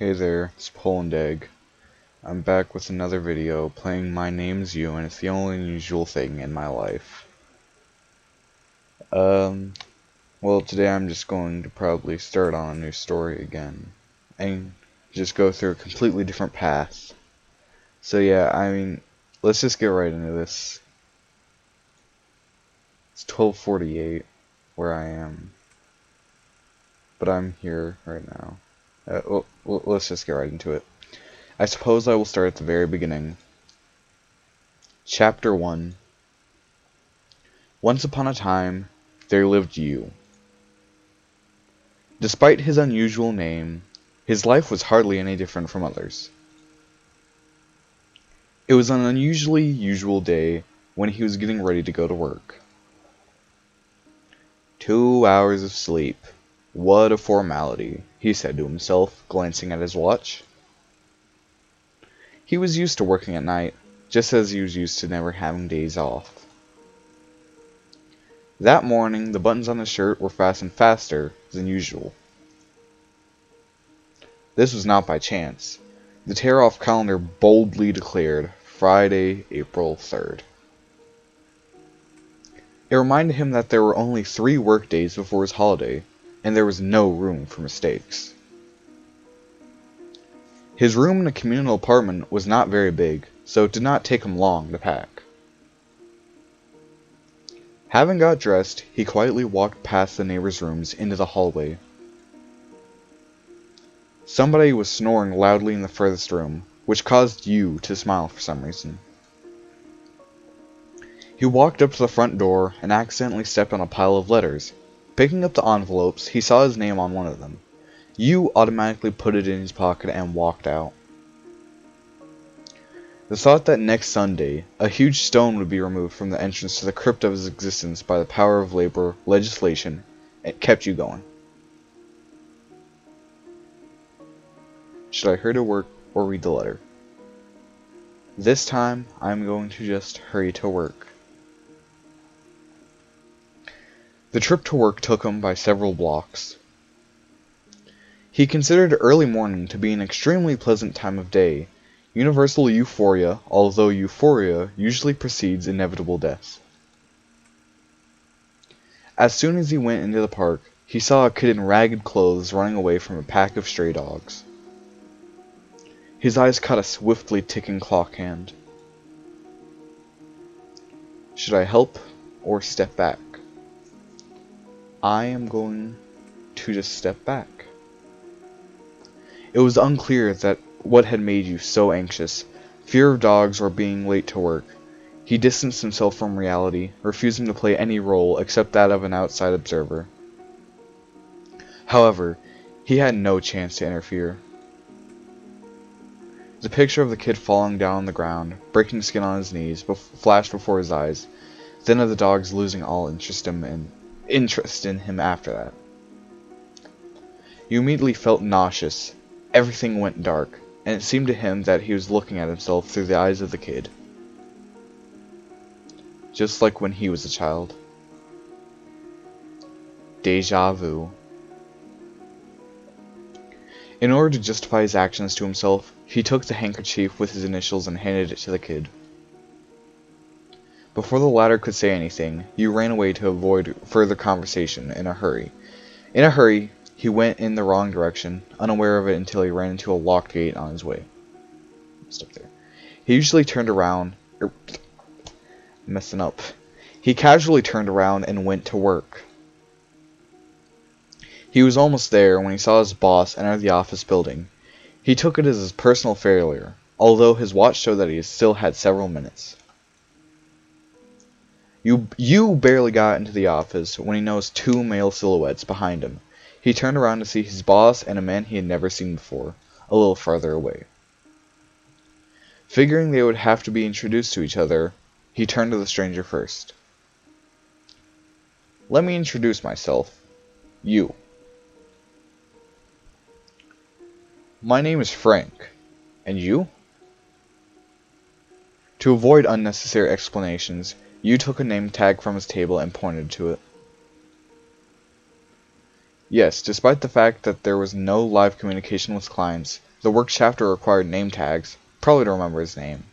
Hey there, it's Poland Egg. I'm back with another video playing My Name's You, and it's the only unusual thing in my life. Um, well, today I'm just going to probably start on a new story again, and just go through a completely different path. So yeah, let's just get right into this. It's 12:48 where I am, but I'm here right now. Let's just get right into it. I suppose I will start at the very beginning. Chapter 1. Once upon a time, there lived you. Despite his unusual name, his life was hardly any different from others. It was an unusually usual day when he was getting ready to go to work. 2 hours of sleep. What a formality, he said to himself, glancing at his watch. He was used to working at night, just as he was used to never having days off. That morning, the buttons on his shirt were fastened faster than usual. This was not by chance. The tear-off calendar boldly declared Friday, April 3rd. It reminded him that there were only 3 work days before his holiday, and there was no room for mistakes. His room in a communal apartment was not very big, so it did not take him long to pack. Having got dressed, he quietly walked past the neighbors' rooms into the hallway. Somebody was snoring loudly in the furthest room, which caused Yu to smile for some reason. He walked up to the front door and accidentally stepped on a pile of letters. Picking up the envelopes, he saw his name on one of them. Yu automatically put it in his pocket and walked out. The thought that next Sunday, a huge stone would be removed from the entrance to the crypt of his existence by the power of labor legislation, it kept you going. Should I hurry to work or read the letter? This time, I'm going to just hurry to work. The trip to work took him by several blocks. He considered early morning to be an extremely pleasant time of day, universal euphoria, although euphoria usually precedes inevitable death. As soon as he went into the park, he saw a kid in ragged clothes running away from a pack of stray dogs. His eyes caught a swiftly ticking clock hand. Should I help or step back? I am going to just step back. It was unclear that what had made you so anxious, fear of dogs or being late to work. He distanced himself from reality, refusing to play any role except that of an outside observer. However, he had no chance to interfere. The picture of the kid falling down on the ground, breaking skin on his knees, flashed before his eyes, then of the dogs losing all interest in him after that. You immediately felt nauseous. Everything went dark, and it seemed to him that he was looking at himself through the eyes of the kid. Just like when he was a child. Deja vu. In order to justify his actions to himself, he took the handkerchief with his initials and handed it to the kid. Before the latter could say anything, Yu ran away to avoid further conversation in a hurry. In a hurry, he went in the wrong direction, unaware of it until he ran into a locked gate on his way. Step there. He usually turned around, messing up. He casually turned around and went to work. He was almost there when he saw his boss enter the office building. He took it as his personal failure, although his watch showed that he still had several minutes. You barely got into the office when he noticed 2 male silhouettes behind him. He turned around to see his boss and a man he had never seen before, a little farther away. Figuring they would have to be introduced to each other, he turned to the stranger first. Let me introduce myself. You. My name is Frank. And you? To avoid unnecessary explanations, Yu took a name tag from his table and pointed to it. Yes, despite the fact that there was no live communication with clients, the work chapter required name tags, probably to remember his name.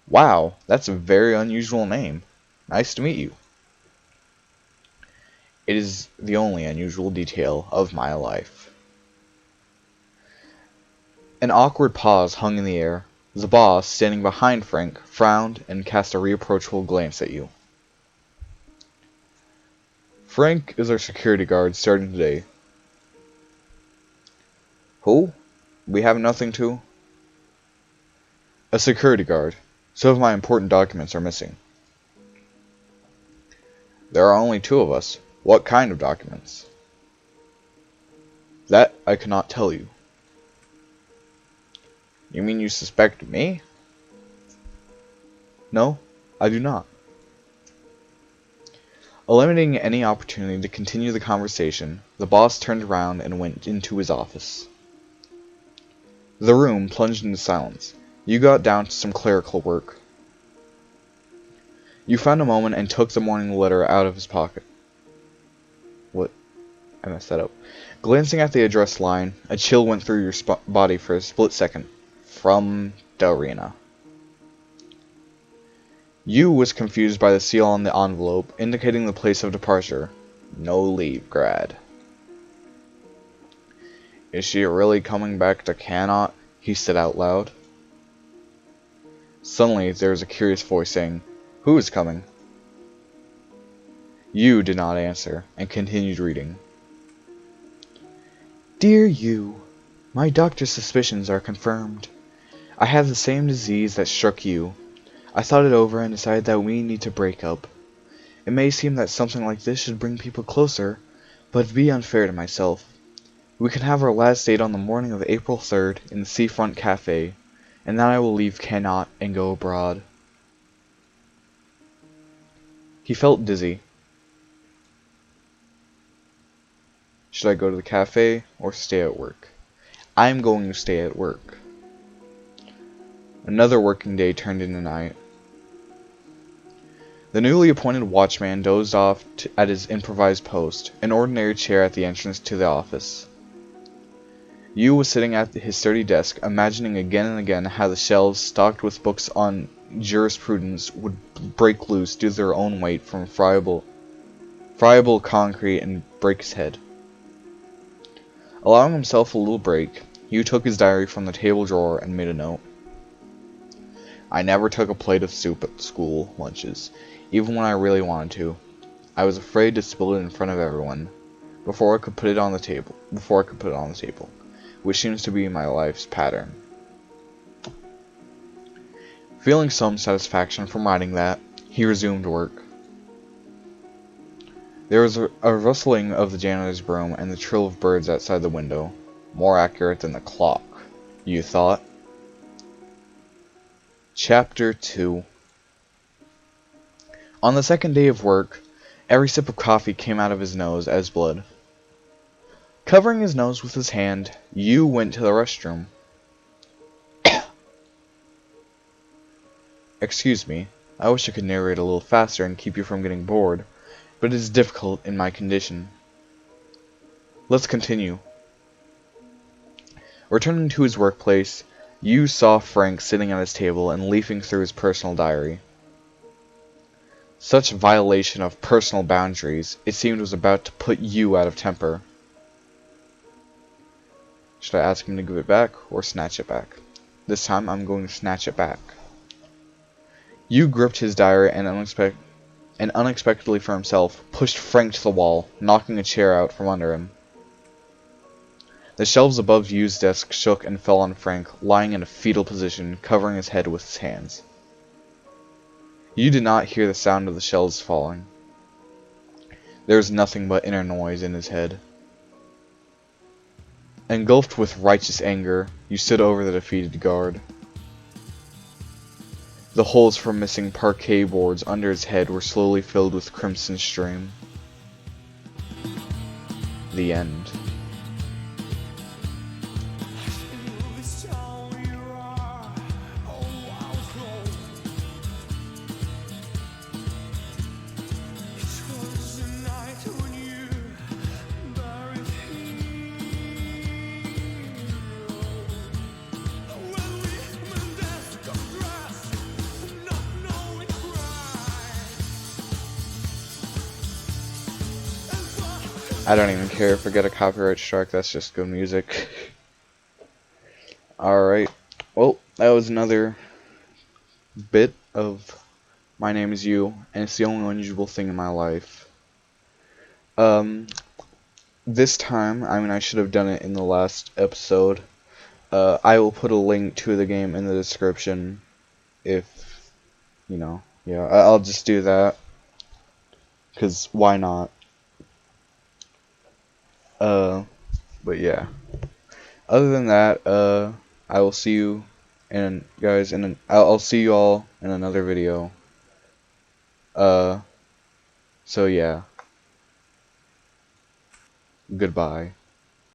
Wow, that's a very unusual name. Nice to meet you. It is the only unusual detail of my life. An awkward pause hung in the air. The boss, standing behind Frank, frowned and cast a reproachful glance at you. Frank is our security guard starting today. Who? We have nothing to? A security guard. Some of my important documents are missing. There are only two of us. What kind of documents? That I cannot tell you. You mean you suspect me? No, I do not. Eliminating any opportunity to continue the conversation, the boss turned around and went into his office. The room plunged into silence. You got down to some clerical work. You found a moment and took the morning letter out of his pocket. What? I messed that up. Glancing at the address line, a chill went through your body for a split second. From Darina. You was confused by the seal on the envelope, indicating the place of departure. No leave, grad. Is she really coming back to Cannot? He said out loud. Suddenly, there was a curious voice saying, Who is coming? You did not answer, and continued reading. Dear you, my doctor's suspicions are confirmed. I have the same disease that struck you. I thought it over and decided that we need to break up. It may seem that something like this should bring people closer, but it'd be unfair to myself. We can have our last date on the morning of April 3rd in the Seafront Cafe, and then I will leave Cannot and go abroad. He felt dizzy. Should I go to the cafe or stay at work? I'm going to stay at work. Another working day turned into night. The newly appointed watchman dozed off at his improvised post, an ordinary chair at the entrance to the office. Yu was sitting at his sturdy desk, imagining again and again how the shelves stocked with books on jurisprudence would break loose due to their own weight from friable concrete and break his head. Allowing himself a little break, Yu took his diary from the table drawer and made a note. I never took a plate of soup at school lunches, even when I really wanted to. I was afraid to spill it in front of everyone before I could put it on the table, which seems to be my life's pattern. Feeling some satisfaction from writing that, he resumed work. There was a rustling of the janitor's broom and the trill of birds outside the window. More accurate than the clock, you thought. Chapter 2. On the second day of work, every sip of coffee came out of his nose as blood. Covering his nose with his hand, Yu went to the restroom. Excuse me, I wish I could narrate a little faster and keep you from getting bored, but it is difficult in my condition. Let's continue. Returning to his workplace, Yu saw Frank sitting at his table and leafing through his personal diary. Such violation of personal boundaries, it seemed was about to put Yu out of temper. Should I ask him to give it back or snatch it back? This time I'm going to snatch it back. Yu gripped his diary and unexpectedly for himself, pushed Frank to the wall, knocking a chair out from under him. The shelves above Yu's desk shook and fell on Frank, lying in a fetal position, covering his head with his hands. Yu did not hear the sound of the shelves falling. There was nothing but inner noise in his head. Engulfed with righteous anger, Yu stood over the defeated guard. The holes from missing parquet boards under his head were slowly filled with crimson stream. The end. I don't even care if I get a copyright strike, that's just good music. Alright, well, that was another bit of My Name Is You, and it's the only unusual thing in my life. This time, I mean, I should have done it in the last episode. I will put a link to the game in the description if, yeah, I'll just do that. Because why not? But yeah. Other than that, I will see you, and guys, I'll see you all in another video. So yeah. Goodbye.